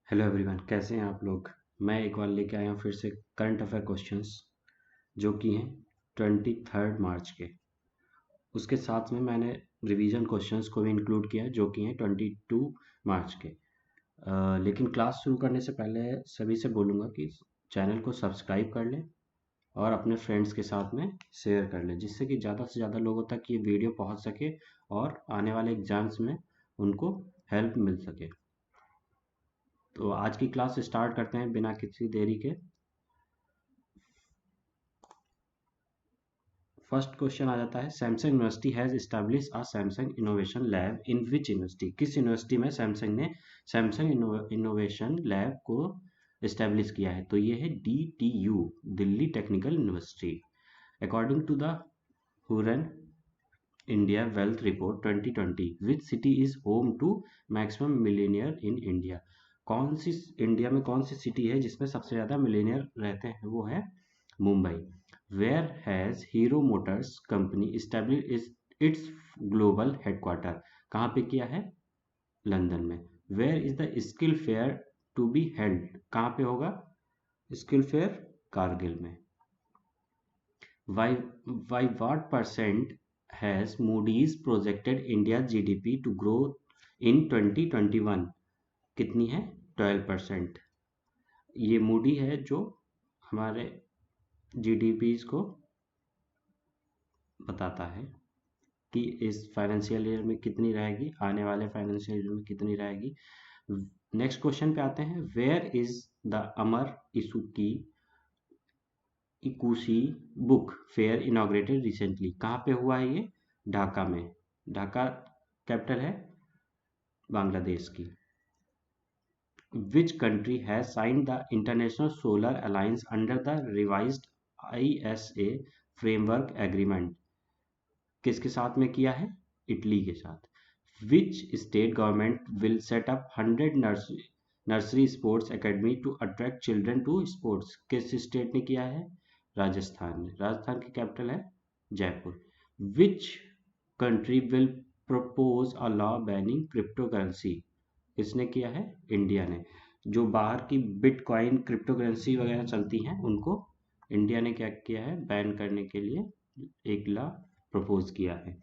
Hello everyone, कैसे हैं आप लोग। मैं एक बार लेके आया हूँ फिर से करंट अफेयर क्वेश्चंस जो कि हैं 23 मार्च के। उसके साथ में मैंने रिवीजन क्वेश्चंस को भी इंक्लूड किया है जो कि हैं 22 मार्च के। लेकिन क्लास शुरू करने से पहले सभी से बोलूँगा कि चैनल को सब्सक्राइब कर लें और अपने फ्रेंड्स के साथ में शेयर कर लें, जिससे कि ज़्यादा से ज़्यादा लोगों तक ये वीडियो पहुँच सके और आने वाले एग्जाम्स में उनको हेल्प मिल सके। तो आज की क्लास स्टार्ट करते हैं बिना किसी देरी के। फर्स्ट क्वेश्चन आ जाता है, Samsung university has establish a Samsung innovation lab in which university. किस यूनिवर्सिटी में सैमसंग ने सैमसंग इनोवेशन लैब को एस्टैब्लिश किया है? तो ये है DTU, Delhi technical university. According to the Hurun India wealth report 2020, which city is home to maximum millionaire in India. कौन सी इंडिया में कौन सी सिटी है जिसमें सबसे ज़्यादा मिलेनियर रहते हैं? वो है Mumbai. Where has Hero Motors Company established its global headquarter? कहाँ पे किया है? लंदन में। Where is the skill fair to be held? कहाँ पे होगा स्किल फेयर? कारगिल में। By what percent has Moody's projected India's GDP to grow in 2021? कितनी है? 12%। ये मूडी है जो हमारे GDP को बताता है कि इस फाइनेंशियल ईयर में कितनी रहेगी, आने वाले फाइनेंशियल ईयर में कितनी रहेगी। नेक्स्ट क्वेश्चन पे आते हैं, वेयर इज द अमर इसुकी इकुशी बुक फेयर इनॉग्रेटेड रिसेंटली। कहाँ पे हुआ है ये? ढाका में। ढाका कैपिटल है बांग्लादेश की। Which country has signed the international solar alliance under the revised ISA framework agreement. किसके साथ में किया है? इटली के साथ। Which state government will set up 100 nursery sports academy to attract children to sports? किस स्टेट ने किया है? राजस्थान ने। राजस्थान की कैपिटल है Jaipur. Which country will propose a law banning cryptocurrency? किसने किया है? इंडिया ने। जो बाहर की बिटकॉइन क्रिप्टोकरेंसी वगैरह चलती हैं उनको इंडिया ने क्या किया है? बैन करने के लिए एक लॉ प्रपोज किया है।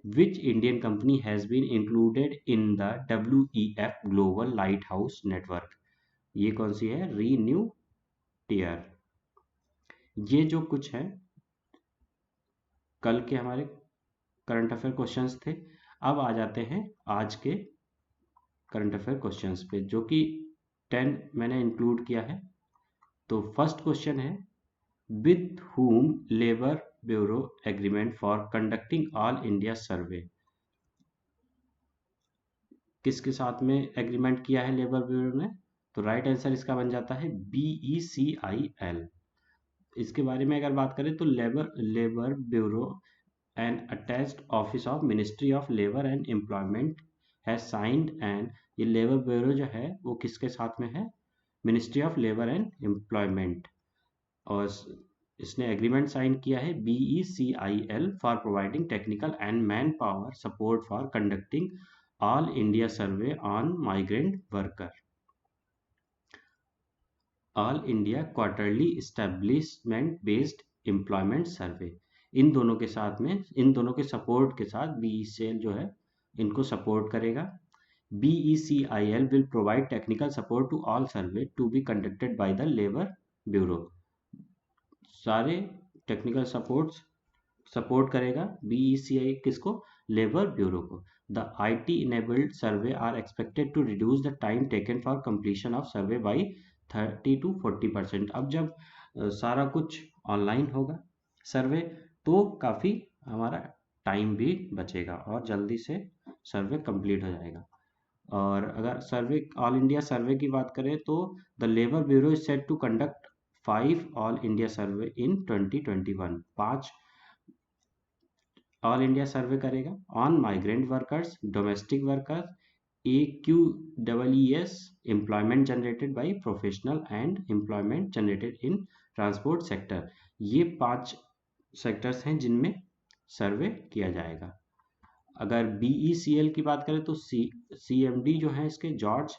Which Indian company has been included in the WEF Global Lighthouse Network? ये कौन सी है? Renew tier. ये जो कुछ है कल के हमारे करंट अफेयर क्वेश्चंस थे। अब आ जाते हैं आज के करंट अफेयर क्वेश्चंस पे जो कि 10 मैंने इंक्लूड किया है। तो फर्स्ट क्वेश्चन है, with whom labour bureau agreement for conducting all India सर्वे। किसके साथ में एग्रीमेंट किया है लेबर ब्यूरो ने? तो राइट आंसर इसका बन जाता है BECIL। इसके बारे में अगर बात करें तो labour bureau and attached office of ministry of labour and employment has signed and. ये लेबर ब्यूरो जो है वो किसके साथ में है? Ministry of labour and employment. और इसने एग्रीमेंट साइन किया है BECIL for providing technical and manpower support for conducting all India survey on migrant worker. All India quarterly establishment based employment survey. इन दोनों के साथ में, इन दोनों के सपोर्ट के साथ BECIL जो है इनको सपोर्ट करेगा। BECIL will provide technical support to all survey to be conducted by the labor bureau। सारे टेक्निकल सपोर्ट करेगा BECI किसको? लेबर ब्यूरो को। The IT enabled survey are expected to reduce the time taken for completion of survey by 30 to 40%। अब जब सारा कुछ online होगा सर्वे तो काफ़ी हमारा टाइम भी बचेगा और जल्दी से सर्वे कंप्लीट हो जाएगा। और अगर सर्वे ऑल इंडिया सर्वे की बात करें तो the labour bureau is set to conduct 5 all India survey in 2021। 5 all India survey करेगा on migrant workers, domestic workers, AQEES, employment generated by professional and employment generated in transport sector. ये 5 sectors हैं जिनमें सर्वे किया जाएगा। अगर BECL की बात करें तो CMD जो है इसके जॉर्ज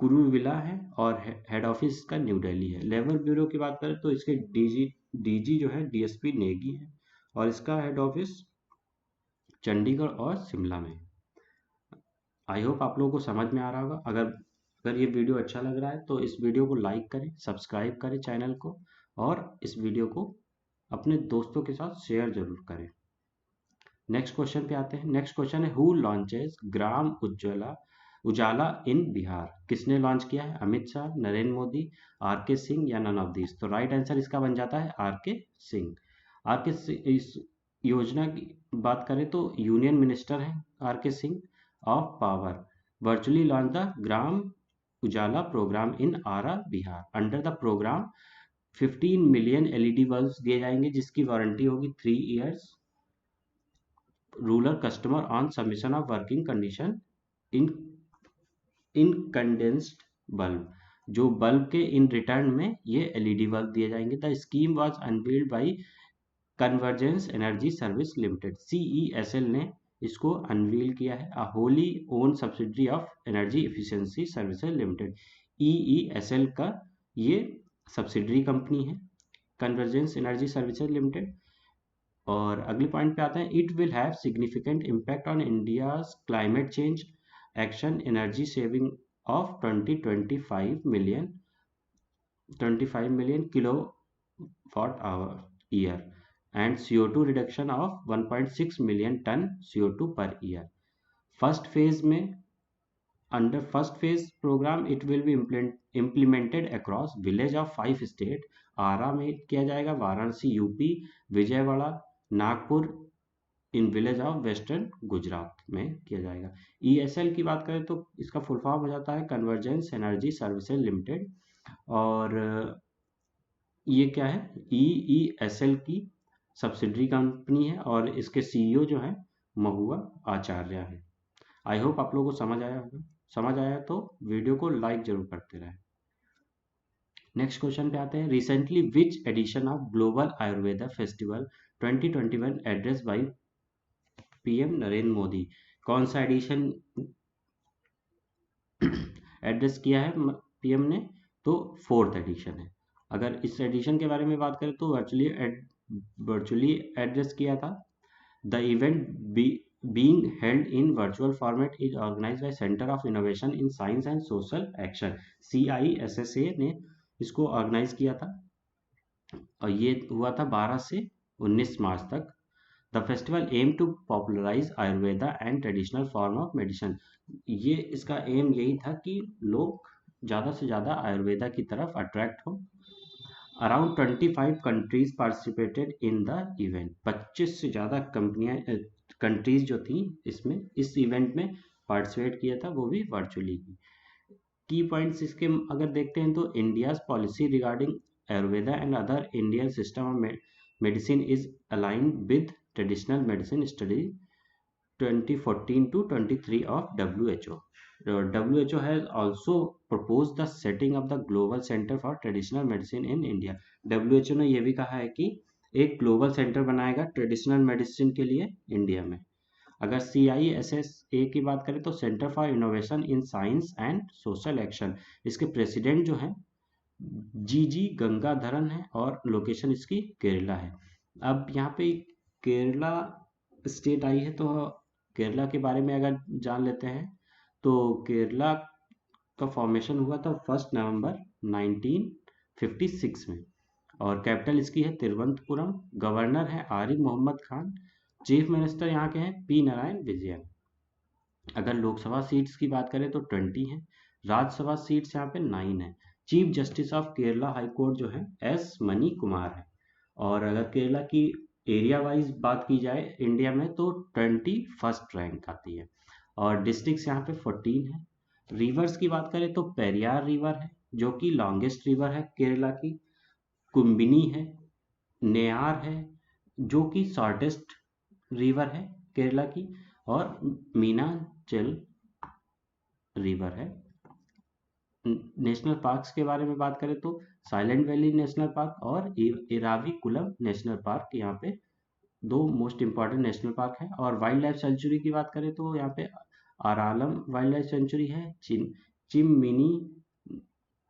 कुरुविला है और हेड ऑफिस इसका न्यू दिल्ली है। लेबर ब्यूरो की बात करें तो इसके डीजी जो है डीएसपी नेगी है और इसका हेड ऑफिस चंडीगढ़ और शिमला में। आई होप आप लोगों को समझ में आ रहा होगा। अगर ये वीडियो अच्छा लग रहा है तो इस वीडियो को लाइक करें, सब्सक्राइब करें चैनल को और इस वीडियो को अपने दोस्तों के साथ शेयर जरूर करें। नेक्स्ट क्वेश्चन पे आते हैं। नेक्स्ट क्वेश्चन है हु लॉन्चेस ग्राम उजाला इन बिहार। किसने लॉन्च किया है? अमित शाह, नरेंद्र मोदी, आर के सिंह या नन ऑफ दिस। तो राइट आंसर इसका बन जाता है आर के सिंह। इस योजना की बात करें तो यूनियन मिनिस्टर हैं R K Singh of power virtually launch the Gram Ujala programme in Arrah Bihar. Under the programme 15 million LED bulbs दिए जाएंगे जिसकी वारंटी होगी 3 years. Rural customer on submission of working condition in condensed bulb. जो बल्ब के इन रिटर्न में ये LED bulb दिए जाएंगे। The scheme was unveiled by convergence energy service limited. CESL ने इसको अनवील किया है। A wholly owned subsidiary of energy efficiency services limited. EESL का ये सब्सिडरी कंपनी है कन्वर्जेंस एनर्जी सर्विसेज लिमिटेड। और अगले पॉइंट पे आते हैं। It will have significant impact on India's climate change action energy saving of 25 million kilowatt hour year and CO2 reduction of 1.6 million ton CO2 per year. Under first phase program it will be implemented across village of 5 state. आरा में किया जाएगा, Varanasi UP, Vijayawada, Nagpur in village of western Gujarat में किया जाएगा। ESL की बात करें तो इसका फुल फॉर्म हो जाता है कन्वर्जेंस एनर्जी सर्विसेज लिमिटेड। और ये क्या है? EESL की सब्सिडरी कंपनी है और इसके CEO जो है महुआ आचार्य है। आई होप आप लोगों को समझ आया होगा। समझ आया तो वीडियो को लाइक जरूर करते रहें। नेक्स्ट क्वेश्चन पे आते हैं। Recently which edition of global Ayurveda festival 2021 address by PM Narendra Modi. कौन सा एडिशन एड्रेस किया है PM ने? तो 4th एडिशन है। अगर इस एडिशन के बारे में बात करें तो वर्चुअली एड्रेस किया था। The event being held in virtual format is organized by Center of Innovation in Science and Social Action। CISSA ने इसको ऑर्गेनाइज किया था और ये हुआ था 12 से 19 मार्च तक। The festival aim to popularise Ayurveda and traditional form of medicine. ये इसका एम यही था कि लोग ज़्यादा से ज़्यादा आयुर्वेदा की तरफ अट्रैक्ट हो। Around 25 countries participated in the event. 25 से ज़्यादा कंट्रीज जो थी इसमें इस इवेंट में पार्टिसिपेट किया था, वो भी वर्चुअली। की पॉइंट्स इसके अगर देखते हैं तो India's policy regarding Ayurveda and other Indian system of medicine is aligned with traditional medicine study 2014 to 23 of WHO. WHO has also proposed the setting of the Global Center for Traditional Medicine in India. WHO ने यह भी कहा है कि एक global centre बनाएगा traditional medicine के लिए इंडिया में। अगर CISSA की बात करें तो centre for innovation in science and social action. इसके प्रेसिडेंट जो हैं GG गंगाधरन है और लोकेशन इसकी केरला है। अब यहाँ पे केरला स्टेट आई है तो केरला के बारे में अगर जान लेते हैं तो केरला का फॉर्मेशन हुआ था 1 नवंबर 1956 में और कैपिटल इसकी है तिरुवनंतपुरम। गवर्नर है आरिफ मोहम्मद खान। चीफ मिनिस्टर यहाँ के हैं P नारायण विजयन। अगर लोकसभा सीट्स की बात करें तो 20 हैं। राज्यसभा सीट्स यहाँ पे 9 है। Chief justice of Kerala high court जो है S मनी कुमार है। और अगर केरला की एरिया वाइज बात की जाए इंडिया में तो 21st रैंक आती है और डिस्ट्रिक्ट्स यहाँ पे 14 है। रिवर्स की बात करें तो पेरियार रिवर है जो कि लॉन्गेस्ट रिवर है केरला की। कुंबिनी है, नेयार है जो कि शॉर्टेस्ट रिवर है केरला की और मीनाचिल रिवर है। नेशनल पार्क्स के बारे में बात करें तो साइलेंट वैली नेशनल पार्क और इराविकुलम नेशनल पार्क यहाँ पे 2 मोस्ट इम्पॉर्टेंट नेशनल पार्क है। और वाइल्ड लाइफ सेंचुरी की बात करें तो यहाँ पे आरालम वाइल्ड लाइफ सेंचुरी है, चिममिनी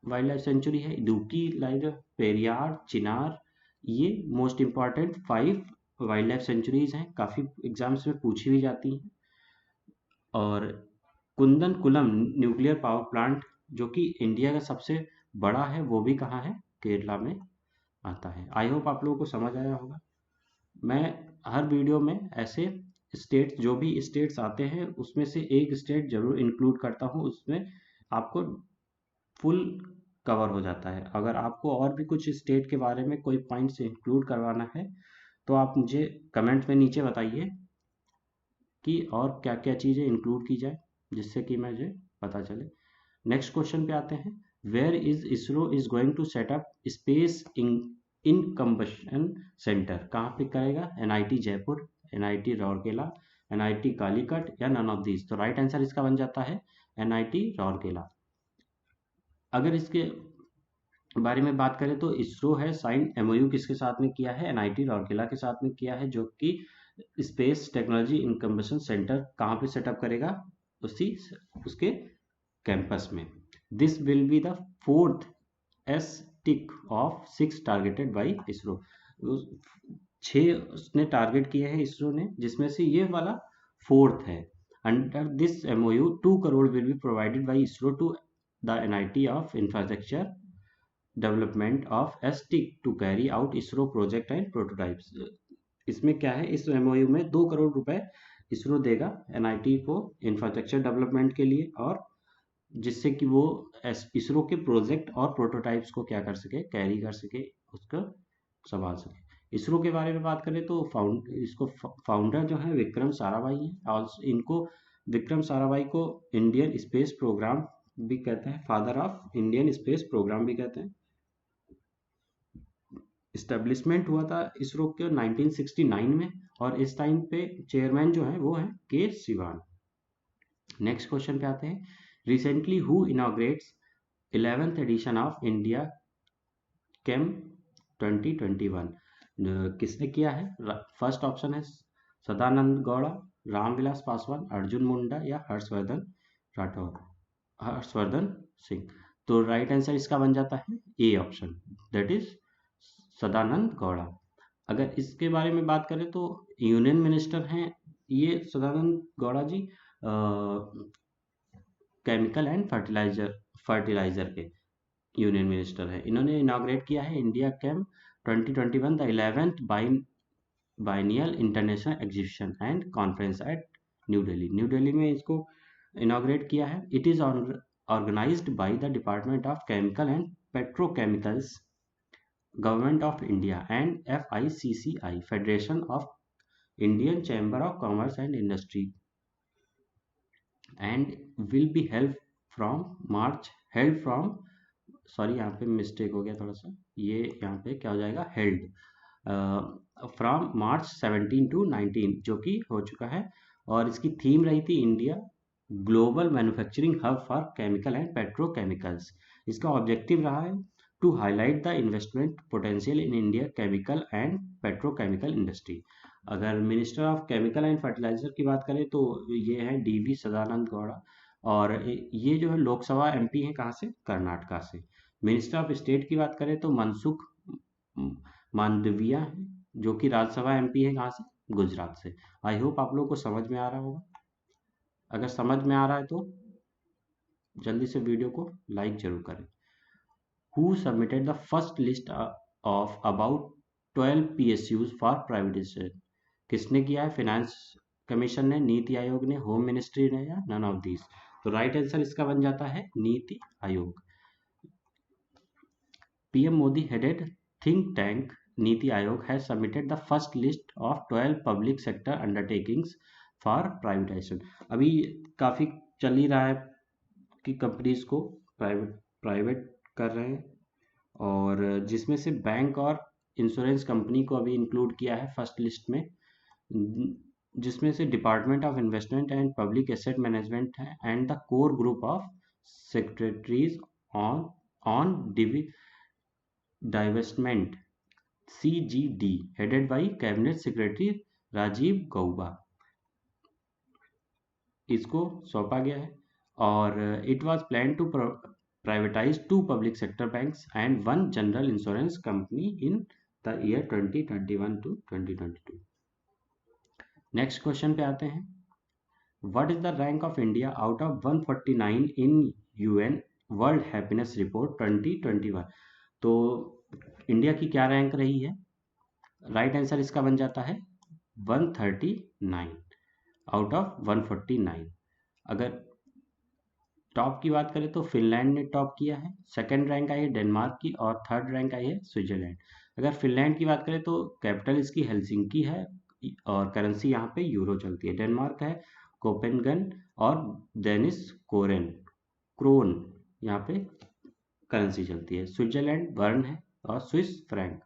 वाइल्ड लाइफ सेंचुरी है, इदुक्की लाइव, पेरियार, चिनार, ये most important 5 wild life sanctuaries हैं, काफ़ी एग्जाम्स में पूछी भी जाती हैं। और Kundan coulomb nuclear power plant जो कि इंडिया का सबसे बड़ा है, वो भी कहाँ है, केरला में आता है। आई होप आप लोगों को समझ आया होगा। मैं हर वीडियो में ऐसे स्टेट्स, जो भी स्टेट्स आते हैं उसमें से एक स्टेट जरूर इंक्लूड करता हूँ, उसमें आपको फुल कवर हो जाता है। अगर आपको और भी कुछ स्टेट के बारे में कोई पॉइंट्स इंक्लूड करवाना है तो आप मुझे कमेंट में नीचे बताइए कि और क्या क्या चीज़ें इंक्लूड की जाए, जिससे कि मुझे पता चले। नेक्स्ट क्वेश्चन पे आते हैं। Where is ISRO is going to set up space incubation centre, कहाँ पे करेगा, NIT Jaipur, NIT Rourkela, NIT Calicut या नन ऑफ दीज। तो राइट आंसर इसका बन जाता है एनआईटी राउरकेला। अगर इसके बारे में बात करें तो इसरो है साइन एमओयू किसके साथ में किया है, एनआईटी राउरकेला के साथ में किया है, जो कि स्पेस टेक्नोलॉजी इनकम्बेशन सेंटर कहाँ पे सेटअप करेगा, उसी उसके कैंपस में। This will be the 4th S tick of 6 targeted by ISRO. 6 उसने टारगेट किए हैं इसरो ने, जिसमें से ये वाला 4th है। Under this MoU 2 crore will be provided by ISRO to the NIT of infrastructure development of एसटिक to carry out ISRO project and prototypes. इसमें क्या है, इस एमओयू में 2 करोड़ रुपए इसरो देगा एनआईटी को इंफ्रास्ट्रक्चर डेवलपमेंट के लिए, और जिससे कि वो इसरो के प्रोजेक्ट और प्रोटोटाइप्स को क्या कर सके, कैरी कर सके, उसको संभाल सके। इसरो के बारे में बात करें तो इसको फाउंडर जो है विक्रम साराभाई हैं, और इनको विक्रम साराभाई को इंडियन स्पेस प्रोग्राम भी कहते हैं, father of Indian space programme भी कहते हैं। इस्टेब्लिशमेंट हुआ था इसरो के 1969 में, और इस टाइम पे चेयरमैन जो है वो है के सिवान। नेक्स्ट क्वेश्चन पे आते हैं। Recently who inaugurates 11th edition of India Chem 2021, किसने किया है। फर्स्ट ऑप्शन है सदानंद गौड़ा, रामविलास पासवान, अर्जुन मुंडा या हर्षवर्धन राठौर, हर्षवर्धन सिंह। तो राइट आंसर इसका बन जाता है a option, that is Sadananda Gowda. अगर इसके बारे में बात करें तो यूनियन मिनिस्टर हैं ये Sadananda Gowda ji, chemical and fertiliser के यूनियन मिनिस्टर है। इन्होंने इनाग्रेट किया है India Chem 2021 the 11th biennial international exhibition and conference at New Delhi. New Delhi में इसको इनाग्रेट किया है। It is organised by the department of chemical and petrochemicals, government of India and FICCI, federation of Indian chamber of commerce and industry, and will be help from sorry यहाँ पे mistake हो गया थोड़ा सा, ये यहाँ पे क्या हो जाएगा, हेल्ड फ्रॉम मार्च 17 to 19, जो कि हो चुका है। और इसकी थीम रही थी India global manufacturing hub for chemical and petrochemicals. इसका ऑब्जेक्टिव रहा है to highlight the investment potential in India chemical and petrochemical industry. अगर minister of chemical and fertiliser की बात करें तो ये है DV सदानंद गौड़ा, और ये जो है लोकसभा MP है कहाँ से, कर्नाटका से। मिनिस्टर ऑफ स्टेट की बात करें तो मनसुख मांडविया है, जो कि राज्यसभा MP है कहाँ से, गुजरात से। आई होप आप लोगों को समझ में आ रहा होगा। अगर समझ में आ रहा है तो जल्दी से वीडियो को लाइक जरूर करें। Who submitted the first list of about 12 PSUs for privatisation, किसने किया है, फाइनेंस कमीशन ने, नीति आयोग ने, होम मिनिस्ट्री ने, या नन ऑफ दीज। तो राइट आंसर इसका बन जाता है NITI Aayog. PM Modi headed think tank NITI Aayog has submitted the first list of 12 public sector undertakings for privatization। अभी काफी चल ही रहा है कि कंपनीज को प्राइवेट कर रहे हैं, और जिसमें से बैंक और इंश्योरेंस कंपनी को अभी इंक्लूड किया है फर्स्ट लिस्ट में, जिसमें से department of investment and public asset management है, and the core group of secretaries on divestment CGD headed by cabinet secretary Rajiv Gauba, इसको सौंपा गया है। और it was plan to privatized 2 public sector banks and 1 general insurance company in the year 2021 to 2022. Next question पे आते हैं. What is the rank of India out of 149 in UN World Happiness Report 2021? तो India की क्या rank रही है? Right answer इसका बन जाता है 139 आउट ऑफ 149. अगर टॉप की बात करें तो फिनलैंड ने टॉप किया है, सेकंड रैंक आई है डेनमार्क की और थर्ड रैंक आई है स्विट्जरलैंड. अगर फिनलैंड की बात करें तो कैपिटल इसकी हेलसिंकी है और करेंसी यहाँ पे यूरो चलती है. डेनमार्क है कोपेनगन और डेनिस क्रोन यहाँ पे करेंसी चलती है. स्विट्जरलैंड बर्न है और स्विस फ्रैंक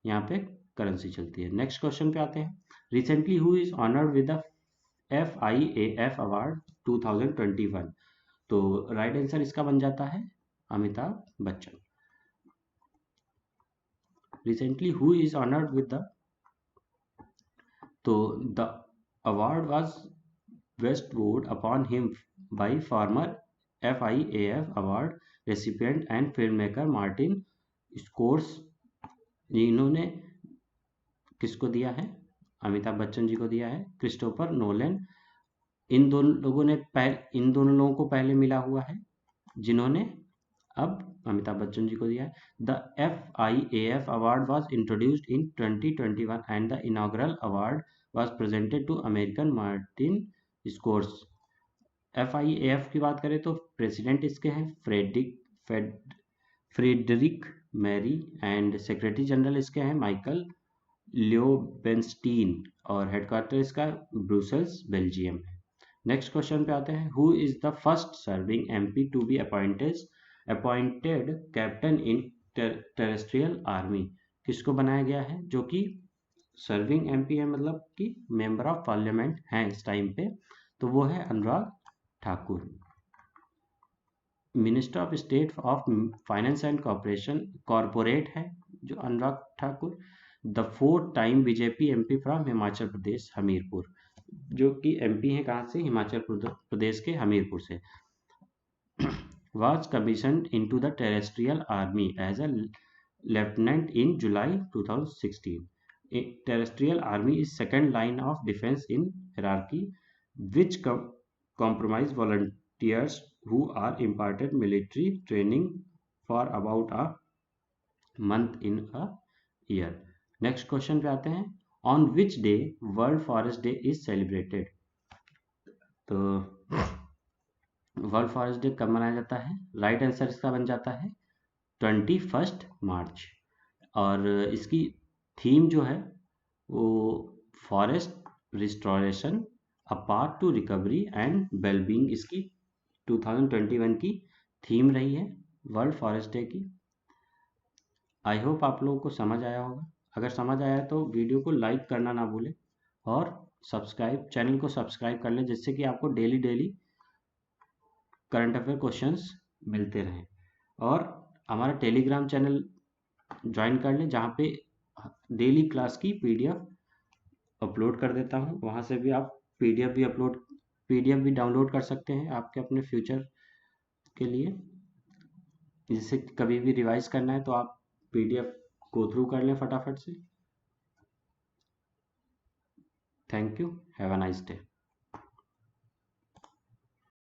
यहाँ पे करेंसी चलती है. नेक्स्ट क्वेश्चन पे आते हैं. Recently who is honoured with the FIAF award 2021? तो राइट आंसर इसका बन जाता है Amitabh Bachchan. Recently who is honoured with the, तो the award was bestowed upon him by former FIAF award recipient and filmmaker Martin Scorsese. इन्होंने किसको दिया है? अमिताभ बच्चन जी को दिया है. Christopher Nolan. इन दोनों लोगों को पहले मिला हुआ है जिन्होंने अब अमिताभ बच्चन जी को दिया है. The FIAF award was introduced in 2021 and the inaugural award was presented to American Martin Scorsese. FIAF की बात करें तो प्रेसिडेंट इसके हैं Frederic Marie and secretary general इसके हैं माइकल लियोबेनस्टीन और हेडक्वार्टर इसका ब्रुसेल्स बेल्जियम है. नेक्स्ट क्वेश्चन पे आते हैं. Who is the first serving MP to be appointed captain in terrestrial army? किसको बनाया गया है जो कि सर्विंग MP है, मतलब कि मेंबर ऑफ पार्लियामेंट हैं इस टाइम पे, तो वो है Anurag Thakur. Minister of state of finance and corporate है जो Anurag Thakur. The 4th time BJP MP from Himachal Pradesh Hamirpur, जो कि MP है कहाँ से? हिमाचल प्रदेश के हमीरपुर से. was commissioned into the terrestrial army as a lieutenant in July 2016. Terrestrial army is second line of defense in hierarchy, which comprise volunteers who are imparted military training for about a month in a year. Next question पे आते हैं. On which day World Forest Day is celebrated? तो world forest day कब मनाया जाता है? Right answer इसका बन जाता है 21 मार्च. और इसकी थीम जो है वो forest restoration a path to recovery and wellbeing इसकी 2021 की थीम रही है वर्ल्ड फॉरेस्ट डे की. आई होप आप लोगों को समझ आया होगा. अगर समझ आया तो वीडियो को लाइक करना ना भूलें और चैनल को सब्सक्राइब कर लें, जिससे कि आपको डेली करंट अफेयर क्वेश्चंस मिलते रहें. और हमारा टेलीग्राम चैनल ज्वाइन कर लें जहाँ पे डेली क्लास की PDF अपलोड कर देता हूँ. वहाँ से भी आप PDF भी डाउनलोड कर सकते हैं आपके अपने फ्यूचर के लिए. जिससे कभी भी रिवाइज करना है तो आप PDF गो थ्रू कर लें फटाफट से. Thank you. Have a nice day.